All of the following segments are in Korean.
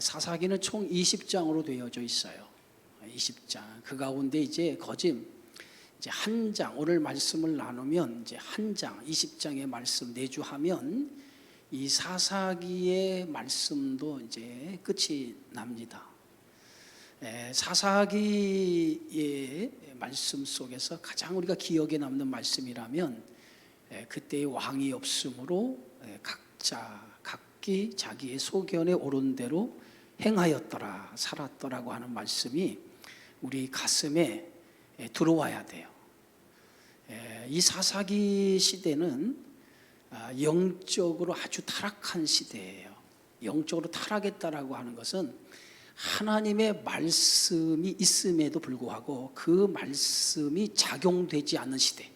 사사기는 총 20장으로 되어져 있어요. 20장. 그 가운데 이제 거짐 이제 한 장, 오늘 말씀을 나누면 이제 한 장, 20장의 말씀 내주하면 이 사사기의 말씀도 이제 끝이 납니다. 사사기의 말씀 속에서 가장 우리가 기억에 남는 말씀이라면 그때의 왕이 없으므로 각기 자기의 소견에 오른 대로 행하였더라, 살았더라고 하는 말씀이 우리 가슴에 들어와야 돼요. 이 사사기 시대는 영적으로 아주 타락한 시대예요. 영적으로 타락했다라고 하는 것은 하나님의 말씀이 있음에도 불구하고 그 말씀이 작용되지 않는 시대,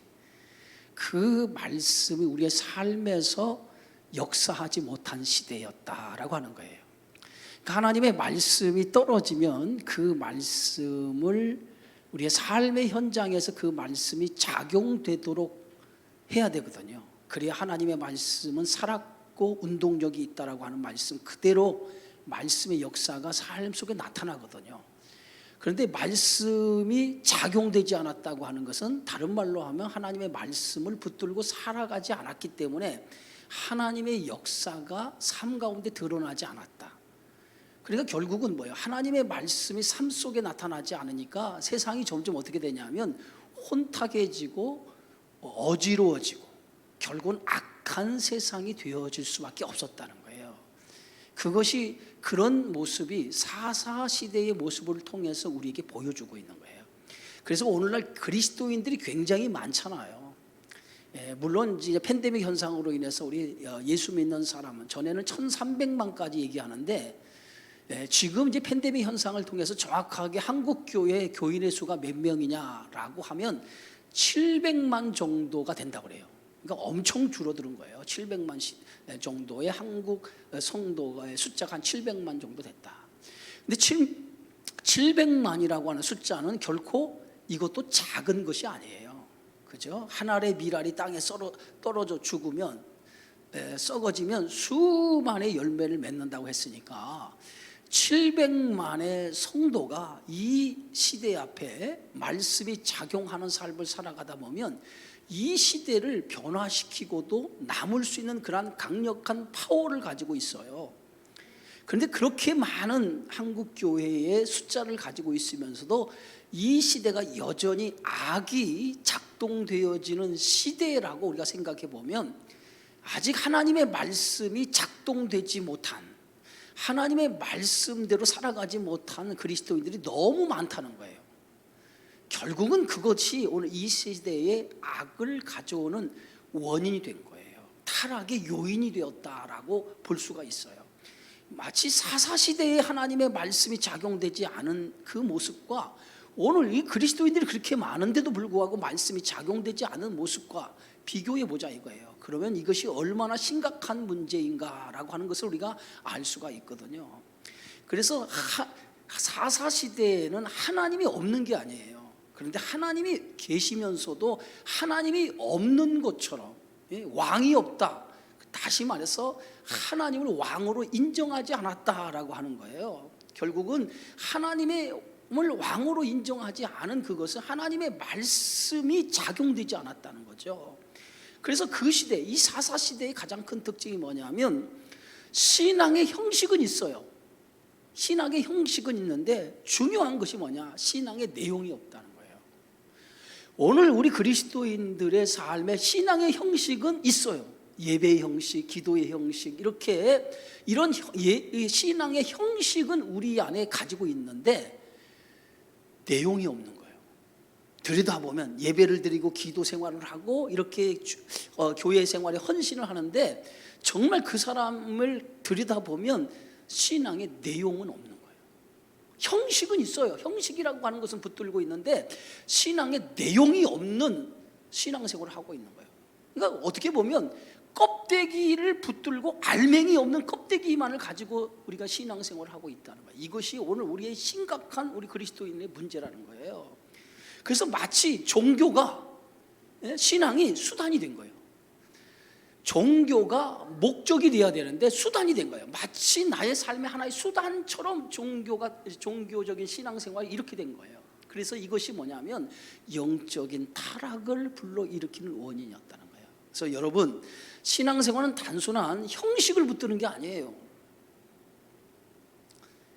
그 말씀이 우리의 삶에서 역사하지 못한 시대였다라고 하는 거예요. 그러니까 하나님의 말씀이 떨어지면 그 말씀을 우리의 삶의 현장에서 그 말씀이 작용되도록 해야 되거든요. 그래야 하나님의 말씀은 살았고 운동력이 있다라고 하는 말씀 그대로 말씀의 역사가 삶 속에 나타나거든요. 그런데 말씀이 작용되지 않았다고 하는 것은 다른 말로 하면 하나님의 말씀을 붙들고 살아가지 않았기 때문에 하나님의 역사가 삶 가운데 드러나지 않았다. 그러니까 결국은 뭐예요? 하나님의 말씀이 삶 속에 나타나지 않으니까 세상이 점점 어떻게 되냐면 혼탁해지고 어지러워지고 결국은 악한 세상이 되어질 수밖에 없었다는 거예요. 그것이 그런 모습이 사사시대의 모습을 통해서 우리에게 보여주고 있는 거예요. 그래서 오늘날 그리스도인들이 굉장히 많잖아요. 물론 이제 팬데믹 현상으로 인해서 우리 예수 믿는 사람은 전에는 1300만까지 얘기하는데 지금 이제 팬데믹 현상을 통해서 정확하게 한국 교회 교인의 수가 몇 명이냐라고 하면 700만 정도가 된다고 그래요. 그러니까 엄청 줄어드는 거예요. 700만 정도의 한국 성도의 숫자가 한 700만 정도 됐다. 근데 700만이라고 하는 숫자는 결코 이것도 작은 것이 아니에요. 그죠? 한 알의 밀알이 땅에 떨어져 죽으면 썩어지면 수만의 열매를 맺는다고 했으니까 700만의 성도가 이 시대 앞에 말씀이 작용하는 삶을 살아가다 보면 이 시대를 변화시키고도 남을 수 있는 그런 강력한 파워를 가지고 있어요. 그런데 그렇게 많은 한국 교회의 숫자를 가지고 있으면서도 이 시대가 여전히 악이 작동되어지는 시대라고 우리가 생각해 보면 아직 하나님의 말씀이 작동되지 못한, 하나님의 말씀대로 살아가지 못한 그리스도인들이 너무 많다는 거예요. 결국은 그것이 오늘 이 시대에 악을 가져오는 원인이 된 거예요. 타락의 요인이 되었다라고 볼 수가 있어요. 마치 사사시대에 하나님의 말씀이 작용되지 않은 그 모습과 오늘 이 그리스도인들이 그렇게 많은데도 불구하고 말씀이 작용되지 않은 모습과 비교해 보자 이거예요. 그러면 이것이 얼마나 심각한 문제인가라고 하는 것을 우리가 알 수가 있거든요. 그래서 사사시대에는 하나님이 없는 게 아니에요. 그런데 하나님이 계시면서도 하나님이 없는 것처럼 왕이 없다. 다시 말해서 하나님을 왕으로 인정하지 않았다라고 하는 거예요. 결국은 하나님을 왕으로 인정하지 않은 그것은 하나님의 말씀이 작용되지 않았다는 거죠. 그래서 그 시대, 이 사사시대의 가장 큰 특징이 뭐냐면 신앙의 형식은 있어요. 신앙의 형식은 있는데 중요한 것이 뭐냐? 신앙의 내용이 없다는 거예요. 오늘 우리 그리스도인들의 삶에 신앙의 형식은 있어요. 예배의 형식, 기도의 형식, 이렇게 이런 신앙의 형식은 우리 안에 가지고 있는데 내용이 없는 거예요. 들여다보면 예배를 드리고 기도 생활을 하고 이렇게 교회 생활에 헌신을 하는데 정말 그 사람을 들여다보면 신앙의 내용은 없는 거예요. 형식은 있어요. 형식이라고 하는 것은 붙들고 있는데 신앙의 내용이 없는 신앙생활을 하고 있는 거예요. 그러니까 어떻게 보면 껍데기를 붙들고 알맹이 없는 껍데기만을 가지고 우리가 신앙생활을 하고 있다는 거예요. 이것이 오늘 우리의 심각한 우리 그리스도인의 문제라는 거예요. 그래서 마치 종교가 신앙이 수단이 된 거예요. 종교가 목적이 되어야 되는데 수단이 된 거예요. 마치 나의 삶의 하나의 수단처럼 종교적인 신앙생활이 이렇게 된 거예요. 그래서 이것이 뭐냐면 영적인 타락을 불러일으키는 원인이었다는 거예요. 그래서 여러분, 신앙생활은 단순한 형식을 붙드는 게 아니에요.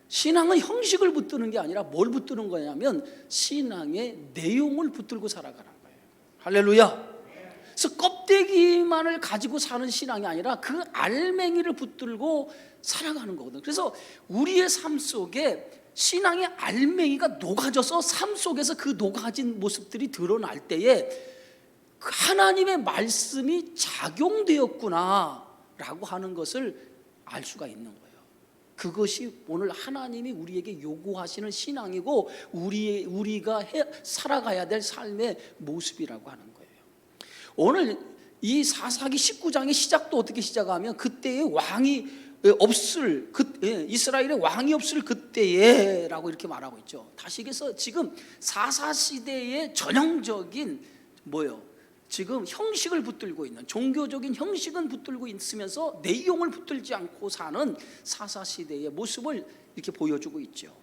신앙은 형식을 붙드는 게 아니라 뭘 붙드는 거냐면 신앙의 내용을 붙들고 살아가는 거예요. 할렐루야. 그래서 껍데기만을 가지고 사는 신앙이 아니라 그 알맹이를 붙들고 살아가는 거거든요. 그래서 우리의 삶 속에 신앙의 알맹이가 녹아져서 삶 속에서 그 녹아진 모습들이 드러날 때에 하나님의 말씀이 작용되었구나라고 하는 것을 알 수가 있는 거예요. 그것이 오늘 하나님이 우리에게 요구하시는 신앙이고 우리가 살아가야 될 삶의 모습이라고 하는 거예요. 오늘 이 사사기 19장의 시작도 어떻게 시작하면 그때의 왕이 없을 이스라엘의 왕이 없을 그때에라고 이렇게 말하고 있죠. 다시 얘기해서 지금 사사 시대의 전형적인 지금 형식을 붙들고 있는 종교적인 형식은 붙들고 있으면서 내용을 붙들지 않고 사는 사사 시대의 모습을 이렇게 보여주고 있죠.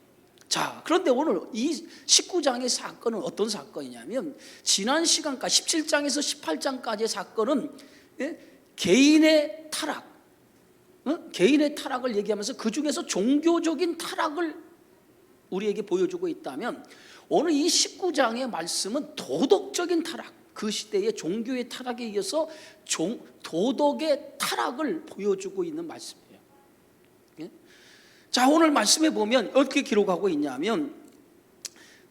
자, 그런데 오늘 이 19장의 사건은 어떤 사건이냐면 지난 시간까지 17장에서 18장까지의 사건은 개인의 타락, 개인의 타락을 얘기하면서 그 중에서 종교적인 타락을 우리에게 보여주고 있다면 오늘 이 19장의 말씀은 도덕적인 타락, 그 시대의 종교의 타락에 이어서 도덕의 타락을 보여주고 있는 말씀이에요. 자, 오늘 말씀에 보면 어떻게 기록하고 있냐면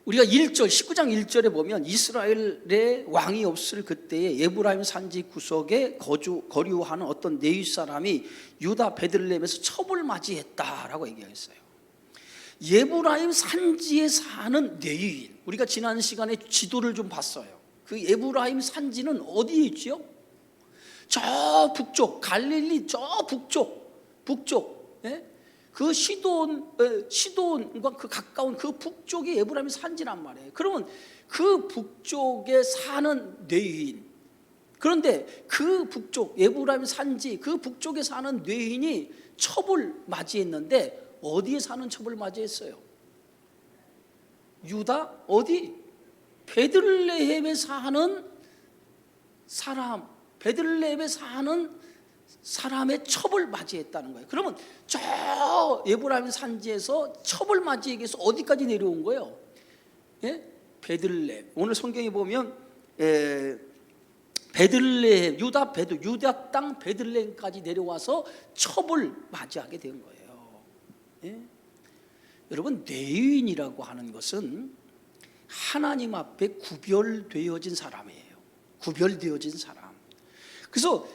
우리가 19장 1절에 보면 이스라엘의 왕이 없을 그때에 에브라임 산지 구석에 거류하는 어떤 네위 사람이 유다 베들레헴에서 첩을 맞이했다라고 얘기했어요. 에브라임 산지에 사는 네위인, 우리가 지난 시간에 지도를 좀 봤어요. 그 에브라임 산지는 어디에 있죠? 저 북쪽, 갈릴리 저 북쪽, 그 시돈과 그 가까운 그 북쪽이 에브라임 산지란 말이에요. 그러면 그 북쪽에 사는 뇌인, 그런데 그 북쪽 에브라임 산지 그 북쪽에 사는 뇌인이 첩을 맞이했는데 어디에 사는 첩을 맞이했어요? 유다 어디? 베들레헴에 사는 사람, 베들레헴에 사는 사람의 첩을 맞이했다는 거예요. 그러면 저 에브라임 산지에서 첩을 맞이하기 위해서 어디까지 내려온 거예요? 베들레헴. 오늘 성경에 보면 베들레헴, 유다 땅 베들레헴까지 내려와서 첩을 맞이하게 된 거예요. 여러분, 레위인이라고 하는 것은 하나님 앞에 구별되어진 사람이에요. 구별되어진 사람. 그래서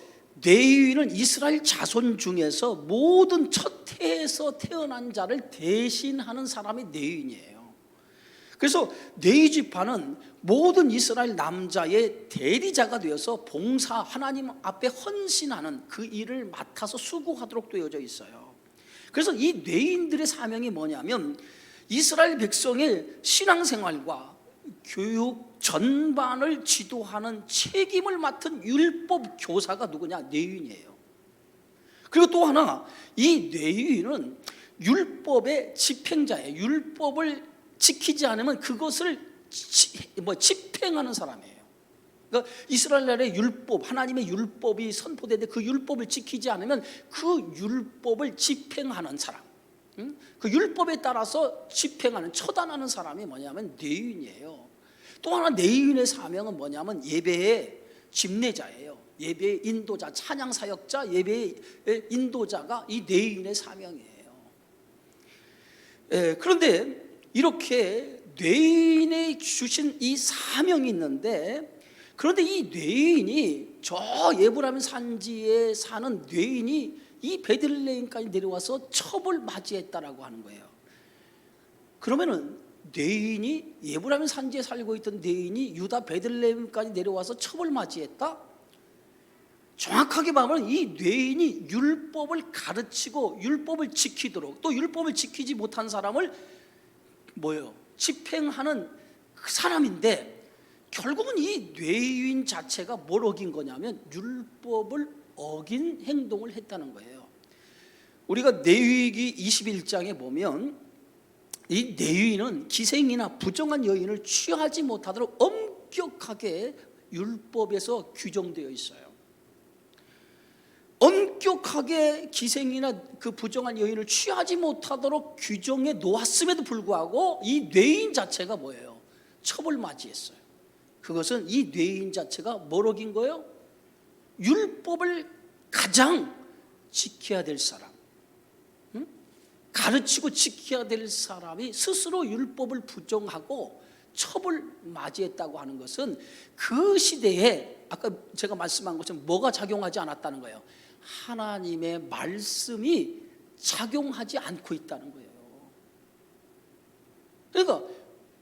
레위인은 이스라엘 자손 중에서 모든 첫 해에서 태어난 자를 대신하는 사람이 레위인이에요. 그래서 레위 지파는 모든 이스라엘 남자의 대리자가 되어서 봉사, 하나님 앞에 헌신하는 그 일을 맡아서 수고하도록 되어져 있어요. 그래서 이 레위인들의 사명이 뭐냐면 이스라엘 백성의 신앙생활과 교육 전반을 지도하는 책임을 맡은 율법 교사가 누구냐? 레위인이에요. 그리고 또 하나, 이 레위인은 율법의 집행자예요. 율법을 지키지 않으면 그것을 집행하는 사람이에요. 그러니까 이스라엘 나라의 율법, 하나님의 율법이 선포되는데 그 율법을 지키지 않으면 그 율법을 집행하는 사람, 그 율법에 따라서 집행하는, 처단하는 사람이 뭐냐면 레위인이에요. 또 하나 레위인의 사명은 뭐냐면 예배의 집례자예요. 예배의 인도자, 찬양 사역자, 예배의 인도자가 이 레위인의 사명이에요. 그런데 이렇게 레위인이 주신 이 사명이 있는데, 그런데 이 레위인이 저 에브라임 산지에 사는 레위인이 이 베들레헴까지 내려와서 첩을 맞이했다라고 하는 거예요. 그러면은 레위인이 에브라임 산지에 살고 있던 레위인이 유다 베들레헴까지 내려와서 첩을 맞이했다? 정확하게 말하면 이 레위인이 율법을 가르치고 율법을 지키도록, 또 율법을 지키지 못한 사람을 집행하는 그 사람인데, 결국은 이 레위인 자체가 뭘 어긴 거냐면 율법을 어긴 행동을 했다는 거예요. 우리가 레위기 21장에 보면 이 레위인은 기생이나 부정한 여인을 취하지 못하도록 엄격하게 율법에서 규정되어 있어요. 엄격하게 기생이나 그 부정한 여인을 취하지 못하도록 규정해 놓았음에도 불구하고 이 뇌인 자체가 뭐예요? 첩을 맞이했어요. 그것은 이 뇌인 자체가 뭘 어긴 거예요? 율법을 가장 지켜야 될 사람, 가르치고 지켜야 될 사람이 스스로 율법을 부정하고 첩을 맞이했다고 하는 것은 그 시대에 아까 제가 말씀한 것처럼 뭐가 작용하지 않았다는 거예요? 하나님의 말씀이 작용하지 않고 있다는 거예요. 그러니까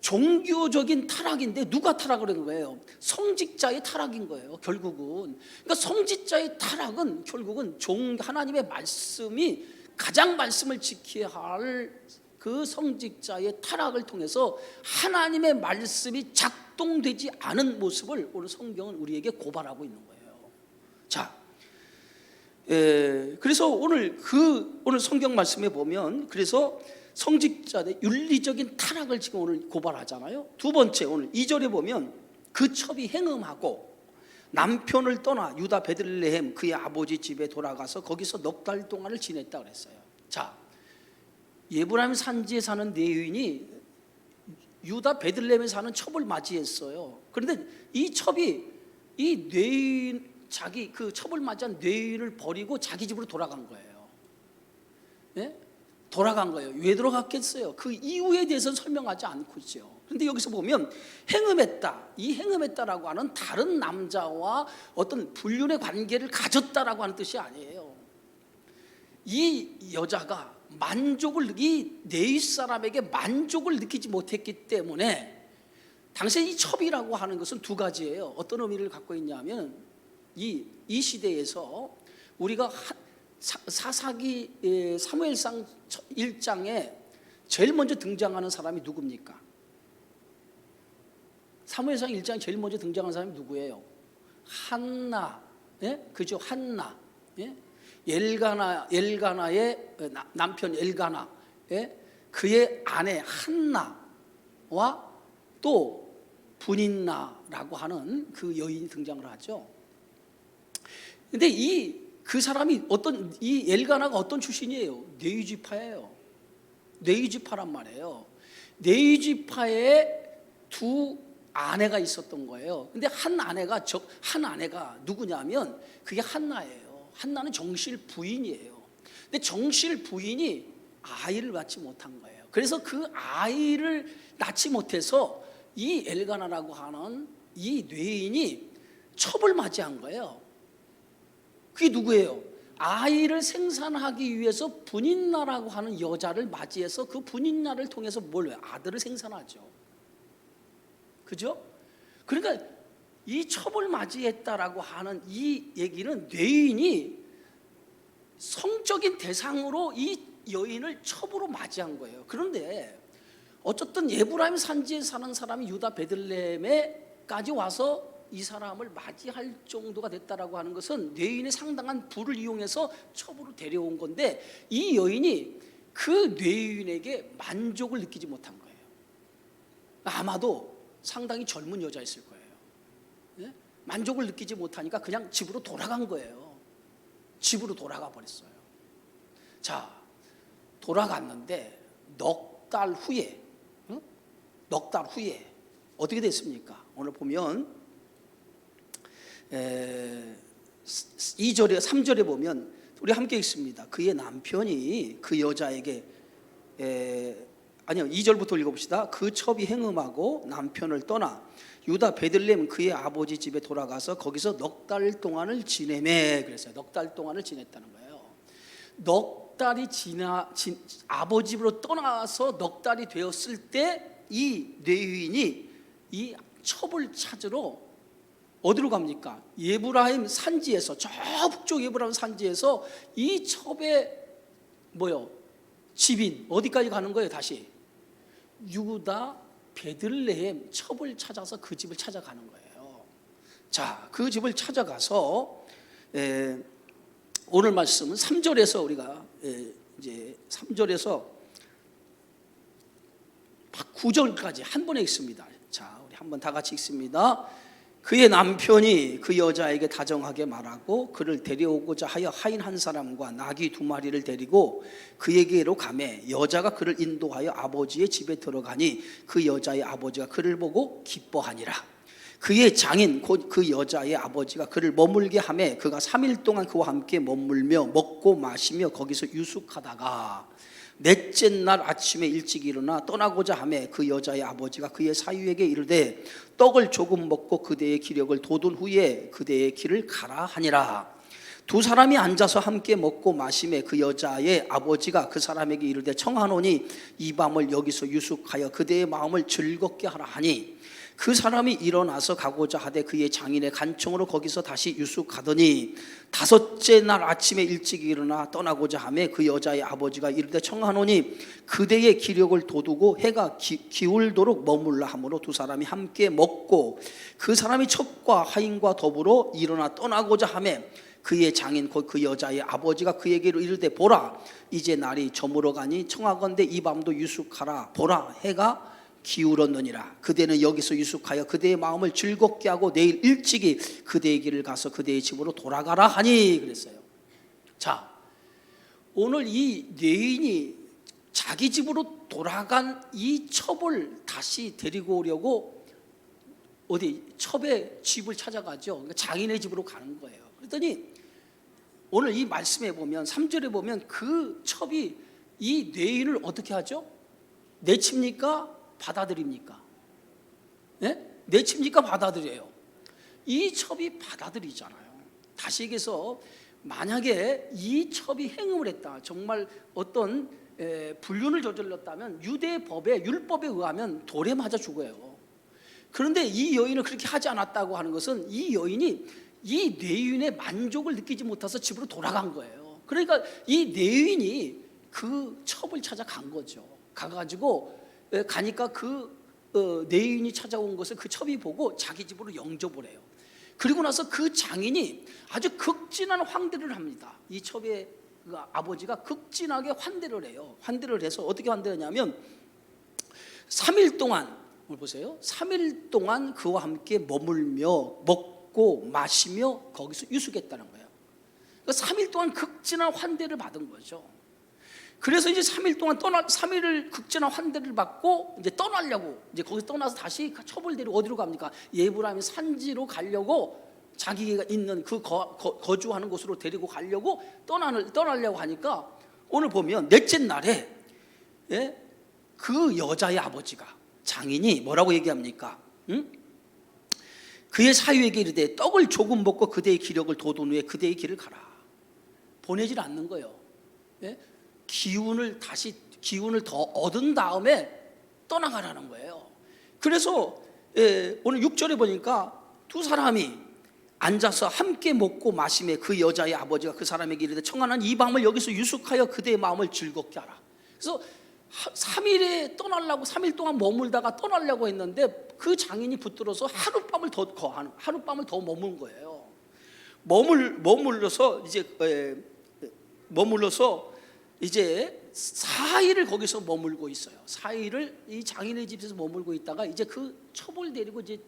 종교적인 타락인데 누가 타락을 한 거예요? 성직자의 타락인 거예요. 결국은. 그러니까 성직자의 타락은 결국은 하나님의 말씀이 가장 말씀을 지켜야 할 그 성직자의 타락을 통해서 하나님의 말씀이 작동되지 않은 모습을 오늘 성경은 우리에게 고발하고 있는 거예요. 자, 그래서 오늘 성경 말씀에 보면 그래서 성직자의 윤리적인 타락을 지금 오늘 고발하잖아요. 두 번째, 오늘 2절에 보면 그 첩이 행음하고 남편을 떠나 유다 베들레헴 그의 아버지 집에 돌아가서 거기서 넉 달 동안을 지냈다 그랬어요. 자, 예브라임 산지에 사는 레위인이 유다 베들레헴에 사는 첩을 맞이했어요. 그런데 이 첩이 이 레위인 자기 그 첩을 맞이한 레위인을 버리고 자기 집으로 돌아간 거예요. 네? 돌아간 거예요. 왜 돌아갔겠어요? 그 이유에 대해서는 설명하지 않고 있죠. 그런데 여기서 보면 행음했다. 이 행음했다라고 하는 다른 남자와 어떤 불륜의 관계를 가졌다라고 하는 뜻이 아니에요. 이 여자가 이 레위 사람에게 만족을 느끼지 못했기 때문에 당시 이 첩이라고 하는 것은 두 가지예요. 어떤 의미를 갖고 있냐면 이 시대에서 우리가 사사기 사무엘상 1장에 제일 먼저 등장하는 사람이 누굽니까? 사무엘상 1장에 제일 먼저 등장하는 사람이 누구예요? 한나, 예? 그죠? 한나, 예? 엘가나의 남편 엘가나, 예? 그의 아내 한나와 또 분인나라고 하는 그 여인이 등장을 하죠. 근데 그 사람이 이 엘가나가 어떤 출신이에요? 레위지파예요. 레위지파란 말이에요. 레위지파에 두 아내가 있었던 거예요. 근데 한 아내가 누구냐면 그게 한나예요. 한나는 정실 부인이에요. 근데 정실 부인이 아이를 낳지 못한 거예요. 그래서 그 아이를 낳지 못해서 이 엘가나라고 하는 이 뇌인이 첩을 맞이한 거예요. 그게 누구예요? 아이를 생산하기 위해서 분인나라고 하는 여자를 맞이해서 그 분인나를 통해서 뭘 아들을 생산하죠. 그죠? 그러니까 이 첩을 맞이했다라고 하는 이 얘기는 뇌인이 성적인 대상으로 이 여인을 첩으로 맞이한 거예요. 그런데 어쨌든 에브라임 산지에 사는 사람이 유다 베들레헴에까지 와서 이 사람을 맞이할 정도가 됐다라고 하는 것은 뇌인의 상당한 부를 이용해서 첩으로 데려온 건데 이 여인이 그 뇌인에게 만족을 느끼지 못한 거예요. 아마도 상당히 젊은 여자였을 거예요. 네? 만족을 느끼지 못하니까 그냥 집으로 돌아간 거예요. 집으로 돌아가 버렸어요. 자, 돌아갔는데 넉 달 후에 어떻게 됐습니까? 오늘 보면 2절에 3절에 보면 우리 함께 읽습니다. 그의 남편이 그 여자에게 2절부터 읽어봅시다. 그 첩이 행음하고 남편을 떠나 유다 베들레헴 그의 아버지 집에 돌아가서 거기서 넉 달 동안을 지내매 그랬어요. 넉 달 동안을 지냈다는 거예요. 넉 달이 아버지 집으로 떠나서 넉 달이 되었을 때 이 레위인이 이 첩을 찾으러 어디로 갑니까? 예브라임 산지에서, 저 북쪽 예브라임 산지에서 이 첩의 집인 어디까지 가는 거예요? 다시 유다 베들레헴 첩을 찾아서 그 집을 찾아가는 거예요. 자, 그 집을 찾아가서 오늘 말씀은 3절에서 우리가 이제 3절에서 9절까지 한 번에 읽습니다. 자, 우리 한번 다 같이 읽습니다. 그의 남편이 그 여자에게 다정하게 말하고 그를 데려오고자 하여 하인 한 사람과 나귀 2마리를 데리고 그에게로 가매 여자가 그를 인도하여 아버지의 집에 들어가니 그 여자의 아버지가 그를 보고 기뻐하니라. 그의 장인 곧 그 여자의 아버지가 그를 머물게 하매 그가 3일 동안 그와 함께 머물며 먹고 마시며 거기서 유숙하다가 넷째 날 아침에 일찍 일어나 떠나고자 하매 그 여자의 아버지가 그의 사위에게 이르되 떡을 조금 먹고 그대의 기력을 돋운 후에 그대의 길을 가라 하니라. 두 사람이 앉아서 함께 먹고 마시매 그 여자의 아버지가 그 사람에게 이르되 청하노니 이 밤을 여기서 유숙하여 그대의 마음을 즐겁게 하라 하니 그 사람이 일어나서 가고자 하되 그의 장인의 간청으로 거기서 다시 유숙하더니 다섯째 날 아침에 일찍 일어나 떠나고자 하매 그 여자의 아버지가 이르되 청하노니 그대의 기력을 돋우고 해가 기울도록 머물라 하므로 두 사람이 함께 먹고 그 사람이 첩과 하인과 더불어 일어나 떠나고자 하매 그의 장인 곧 그 여자의 아버지가 그에게로 이르되 보라 이제 날이 저물어 가니 청하건대 이 밤도 유숙하라. 보라 해가 기울었느니라. 그대는 여기서 유숙하여 그대의 마음을 즐겁게 하고 내일 일찍이 그대의 길을 가서 그대의 집으로 돌아가라 하니 그랬어요. 자, 오늘 이 뇌인이 자기 집으로 돌아간 이 첩을 다시 데리고 오려고 어디 첩의 집을 찾아가죠. 그러니까 장인의 집으로 가는 거예요. 그랬더니 오늘 이 말씀에 보면 3절에 보면 그 첩이 이 뇌인을 어떻게 하죠? 내칩니까? 받아들입니까? 네? 내칩니까? 받아들여요. 이 첩이 받아들이잖아요. 다시 얘기해서 만약에 이 첩이 행음을 했다, 정말 어떤 불륜을 저질렀다면 유대 법에 율법에 의하면 돌에 맞아 죽어요. 그런데 이 여인은 그렇게 하지 않았다고 하는 것은 이 여인이 이 뇌인의 만족을 느끼지 못해서 집으로 돌아간 거예요. 그러니까 이 뇌인이 그 첩을 찾아간 거죠. 가가지고 가니까 그 뇌인이 찾아온 것을 그 첩이 보고 자기 집으로 영접을 해요. 그리고 나서 그 장인이 아주 극진한 환대를 합니다. 이 첩의 그 아버지가 극진하게 환대를 해요. 환대를 해서 어떻게 환대하냐면 3일 동안 보세요. 3일 동안 그와 함께 머물며 먹고 마시며 거기서 유숙했다는 거예요. 그러니까 3일 동안 극진한 환대를 받은 거죠. 그래서 이제 3일 동안 3일을 극진한 환대를 받고 이제 떠나려고, 이제 거기서 떠나서 다시 첩을 데리고 어디로 갑니까? 예브라임의 산지로 가려고, 자기가 있는 그 거주하는 곳으로 데리고 가려고 떠나려고 하니까 오늘 보면 넷째 날에 그 여자의 아버지가, 장인이 뭐라고 얘기합니까? 그의 사위에게 이르되 떡을 조금 먹고 그대의 기력을 돋운 후에 그대의 길을 가라. 보내질 않는 거예요. 기운을 더 얻은 다음에 떠나가라는 거예요. 그래서 오늘 6절에 보니까 두 사람이 앉아서 함께 먹고 마시며 그 여자의 아버지가 그 사람에게 이르되 청하는 이 밤을 여기서 유숙하여 그대의 마음을 즐겁게 하라. 그래서 3일에 떠나려고, 3일 동안 머물다가 떠나려고 했는데 그 장인이 붙들어서 하룻밤을 더 머문 거예요. 머물러서 이제 4일을 거기서 머물고 있어요. 4일을 이 장인의 집에서 머물고 있다가 이제 그 첩을 데리고 이제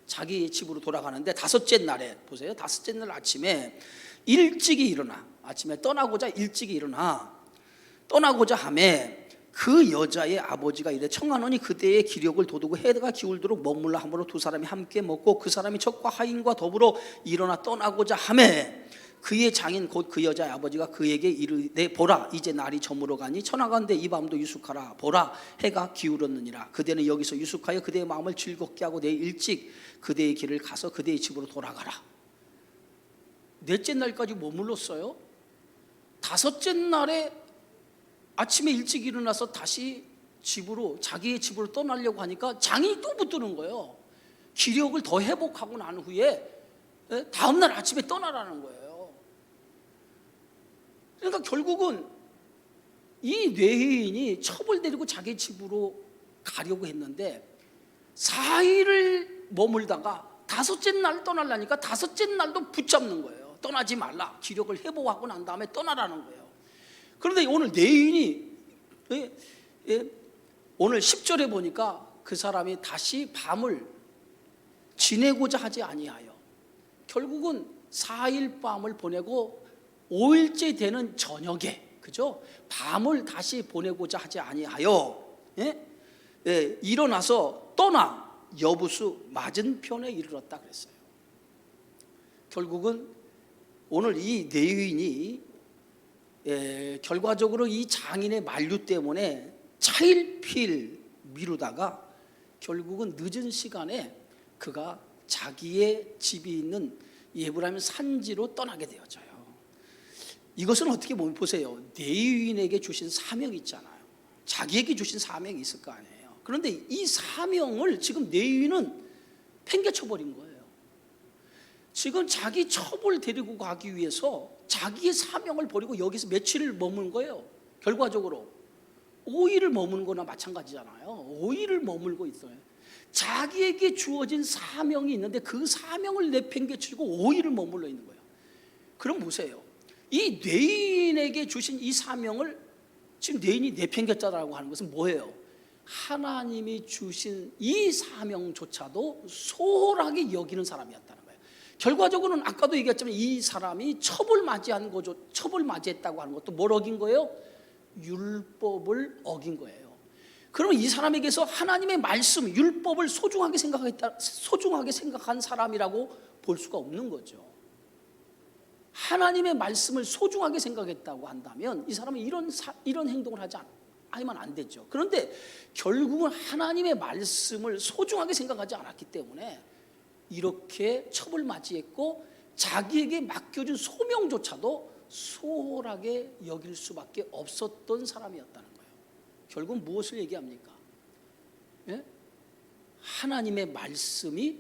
자기 집으로 돌아가는데 다섯째 날에 보세요. 다섯째 날 아침에 일찍이 일어나, 아침에 떠나고자 일찍이 일어나 떠나고자 하매 그 여자의 아버지가 이래 청하노니 그대의 기력을 돋우고 해가 기울도록 머물라 하므로 두 사람이 함께 먹고 그 사람이 첩과 하인과 더불어 일어나 떠나고자 하매 그의 장인 곧 그 여자의 아버지가 그에게 이르되 보라 이제 날이 저물어 가니 천하간대 이 밤도 유숙하라. 보라 해가 기울었느니라. 그대는 여기서 유숙하여 그대의 마음을 즐겁게 하고 내일 일찍 그대의 길을 가서 그대의 집으로 돌아가라. 넷째 날까지 머물렀어요. 다섯째 날에 아침에 일찍 일어나서 다시 자기의 집으로 떠나려고 하니까 장인이 또 붙드는 거예요. 기력을 더 회복하고 난 후에 다음날 아침에 떠나라는 거예요. 그러니까 결국은 이 뇌인이 첩을 데리고 자기 집으로 가려고 했는데 4일을 머물다가 다섯째 날 떠나려니까 다섯째 날도 붙잡는 거예요. 떠나지 말라. 기력을 회복하고 난 다음에 떠나라는 거예요. 그런데 오늘 내인이 오늘 10절에 보니까 그 사람이 다시 밤을 지내고자 하지 아니하여 결국은 4일 밤을 보내고 5일째 되는 저녁에, 그죠? 밤을 다시 보내고자 하지 아니하여 일어나서 떠나 여부수 맞은편에 이르렀다 그랬어요. 결국은 오늘 이 내유인이 결과적으로 이 장인의 만류 때문에 차일피일 미루다가 결국은 늦은 시간에 그가 자기의 집이 있는 에브라임 산지로 떠나게 되어져요. 이것은 어떻게 보면 보세요. 내유인에게 주신 사명이 있잖아요. 자기에게 주신 사명이 있을 거 아니에요. 그런데 이 사명을 지금 내유인은 팽개쳐버린 거예요. 지금 자기 첩을 데리고 가기 위해서 자기의 사명을 버리고 여기서 며칠을 머무는 거예요. 결과적으로 5일을 머무는 거나 마찬가지잖아요. 5일을 머물고 있어요. 자기에게 주어진 사명이 있는데 그 사명을 내팽개치고 5일을 머물러 있는 거예요. 그럼 보세요. 이 뇌인에게 주신 이 사명을 지금 뇌인이 내팽겼다라고 하는 것은 뭐예요? 하나님이 주신 이 사명조차도 소홀하게 여기는 사람이었다는 거예요. 결과적으로는 아까도 얘기했지만 이 사람이 첩을 맞이한 거죠. 첩을 맞이했다고 하는 것도 뭘 어긴 거예요? 율법을 어긴 거예요. 그러면 이 사람에게서 하나님의 말씀, 율법을 소중하게 생각한 사람이라고 볼 수가 없는 거죠. 하나님의 말씀을 소중하게 생각했다고 한다면 이 사람은 이런 행동을 하면 안 되죠. 그런데 결국은 하나님의 말씀을 소중하게 생각하지 않았기 때문에 이렇게 첩을 맞이했고 자기에게 맡겨준 소명조차도 소홀하게 여길 수밖에 없었던 사람이었다는 거예요. 결국 무엇을 얘기합니까? 하나님의 말씀이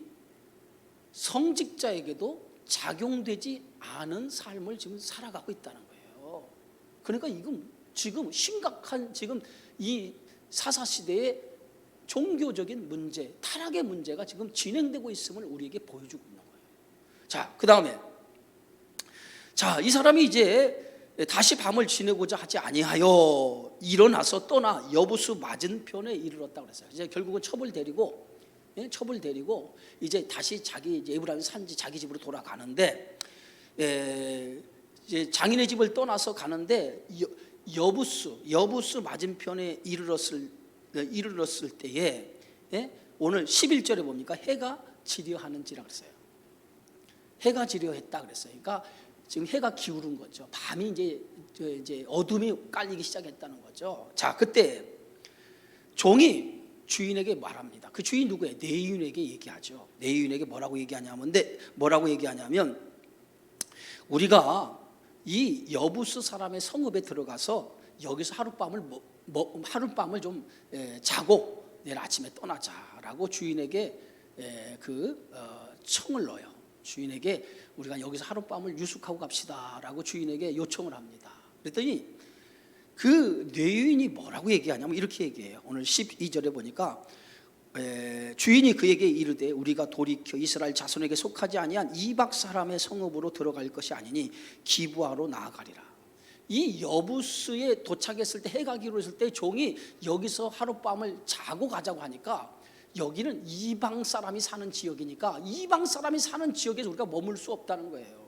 성직자에게도 작용되지 않은 삶을 지금 살아가고 있다는 거예요. 그러니까 이건 지금 심각한 이 사사시대의 종교적인 문제, 타락의 문제가 지금 진행되고 있음을 우리에게 보여주고 있는 거예요. 자, 그 다음에 이 사람이 이제 다시 밤을 지내고자 하지 아니하여 일어나서 떠나 여부수 맞은편에 이르렀다고 그랬어요. 이제 결국은 첩을 데리고 이제 다시 자기 에브라임 산지 자기 집으로 돌아가는데 이제 장인의 집을 떠나서 가는데 여부수 맞은편에 이르렀을 때에 오늘 11절에 뭡니까? 해가 지려하는지라 그랬어요. 해가 지려했다 그랬어요. 그러니까 지금 해가 기울은 거죠. 밤이 이제 어둠이 깔리기 시작했다는 거죠. 자, 그때 종이 주인에게 말합니다. 그 주인 누구예요? 내유인에게 얘기하죠. 내유인에게 뭐라고 얘기하냐면 우리가 이 여부스 사람의 성읍에 들어가서 여기서 하룻밤을 좀 자고 내일 아침에 떠나자라고 주인에게 청을 넣어요. 주인에게 우리가 여기서 하룻밤을 유숙하고 갑시다라고 주인에게 요청을 합니다. 그랬더니 그 뇌유인이 뭐라고 얘기하냐면 이렇게 얘기해요. 오늘 12절에 보니까 주인이 그에게 이르되 우리가 돌이켜 이스라엘 자손에게 속하지 아니한 이방 사람의 성읍으로 들어갈 것이 아니니 기브아로 나아가리라. 이 여부스에 도착했을 때 해가 기울었을 때 종이 여기서 하룻밤을 자고 가자고 하니까 여기는 이방 사람이 사는 지역이니까 이방 사람이 사는 지역에서 우리가 머물 수 없다는 거예요.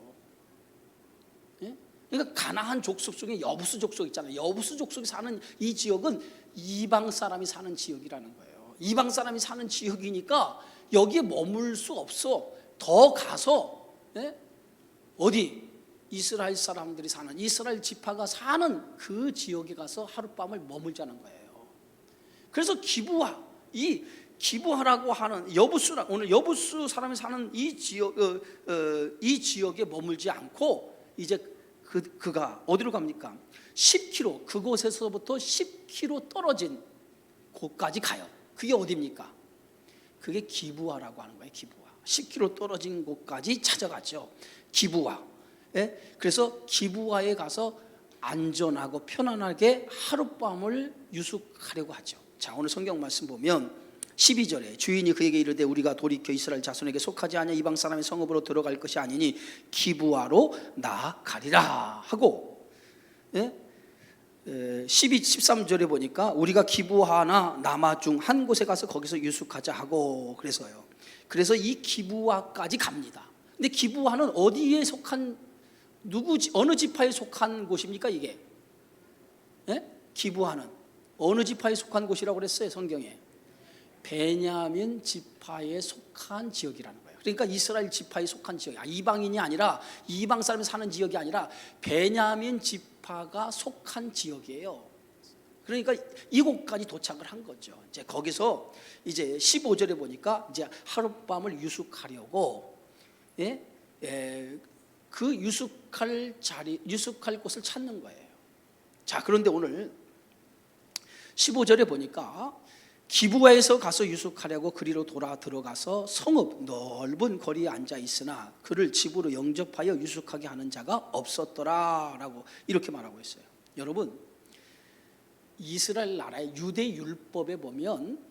그러니까 가나안 족속 중에 여부스 족속 있잖아요. 여부스 족속이 사는 이 지역은 이방 사람이 사는 지역이라는 거예요. 이방 사람이 사는 지역이니까 여기에 머물 수 없어. 더 가서 어디 이스라엘 사람들이 사는 이스라엘 지파가 사는 그 지역에 가서 하룻밤을 머물자는 거예요. 그래서 기브아라고 하는 오늘 여부스 사람이 사는 이 지역에 머물지 않고 이제 그가 어디로 갑니까? 10km 그곳에서부터 10km 떨어진 곳까지 가요. 그게 어디입니까? 그게 기브아라고 하는 거예요. 기브아 10km 떨어진 곳까지 찾아가죠. 기브아. 그래서 기브아에 가서 안전하고 편안하게 하룻밤을 유숙하려고 하죠. 자, 오늘 성경 말씀 보면 12절에 주인이 그에게 이르되 우리가 돌이켜 이스라엘 자손에게 속하지 아니하 이방 사람의 성읍으로 들어갈 것이 아니니 기브아로 나아가리라 하고, 13절에 보니까 우리가 기브아나 라마 중 한 곳에 가서 거기서 유숙하자 하고, 그래서 이 기브아까지 갑니다. 근데 기브아는 어디에 속한, 어느 지파에 속한 곳입니까 이게? 기브아는 어느 지파에 속한 곳이라고 그랬어요 성경에? 베냐민 지파에 속한 지역이라는 거예요. 그러니까 이스라엘 지파에 속한 지역이야. 이방인이 아니라, 이방 사람이 사는 지역이 아니라 베냐민 지파가 속한 지역이에요. 그러니까 이곳까지 도착을 한 거죠. 이제 거기서 이제 15절에 보니까 이제 하룻밤을 유숙하려고, 그 유숙할 곳을 찾는 거예요. 자, 그런데 오늘 15절에 보니까 기브아에서 가서 유숙하려고 그리로 들어가서 성읍 넓은 거리에 앉아 있으나 그를 집으로 영접하여 유숙하게 하는 자가 없었더라라고 이렇게 말하고 있어요. 여러분, 이스라엘 나라의 유대 율법에 보면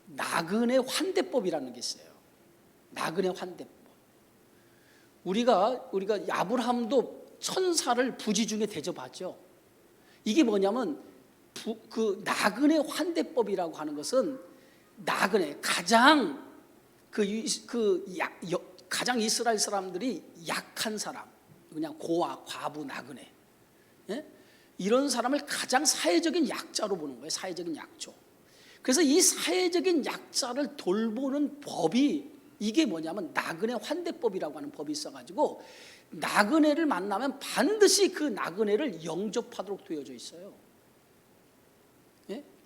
나그네 환대법이라는 게 있어요. 나그네 환대법. 우리가 아브라함도 천사를 부지 중에 대접하죠. 이게 뭐냐면 그 나그네 환대법이라고 하는 것은, 나그네 가장 가장 이스라엘 사람들이 약한 사람, 그냥 고아, 과부, 나그네, 이런 사람을 가장 사회적인 약자로 보는 거예요. 사회적인 약조. 그래서 이 사회적인 약자를 돌보는 법이, 이게 뭐냐면 나그네 환대법이라고 하는 법이 있어가지고 나그네를 만나면 반드시 그 나그네를 영접하도록 되어져 있어요.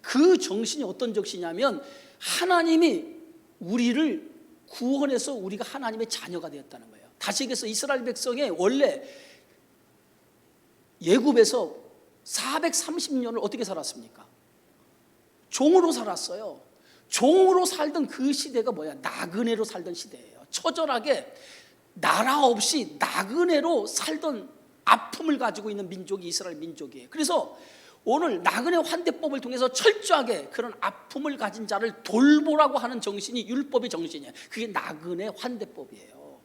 그 정신이 어떤 정신이냐면, 하나님이 우리를 구원해서 우리가 하나님의 자녀가 되었다는 거예요. 다시 얘기해서 이스라엘 백성이 원래 예굽에서 430년을 어떻게 살았습니까? 종으로 살았어요. 종으로 살던 그 시대가 뭐야? 나그네로 살던 시대예요. 처절하게 나라 없이 나그네로 살던 아픔을 가지고 있는 민족이 이스라엘 민족이에요. 그래서 오늘 나그네 환대법을 통해서 철저하게 그런 아픔을 가진 자를 돌보라고 하는 정신이 율법의 정신이에요. 그게 나그네 환대법이에요.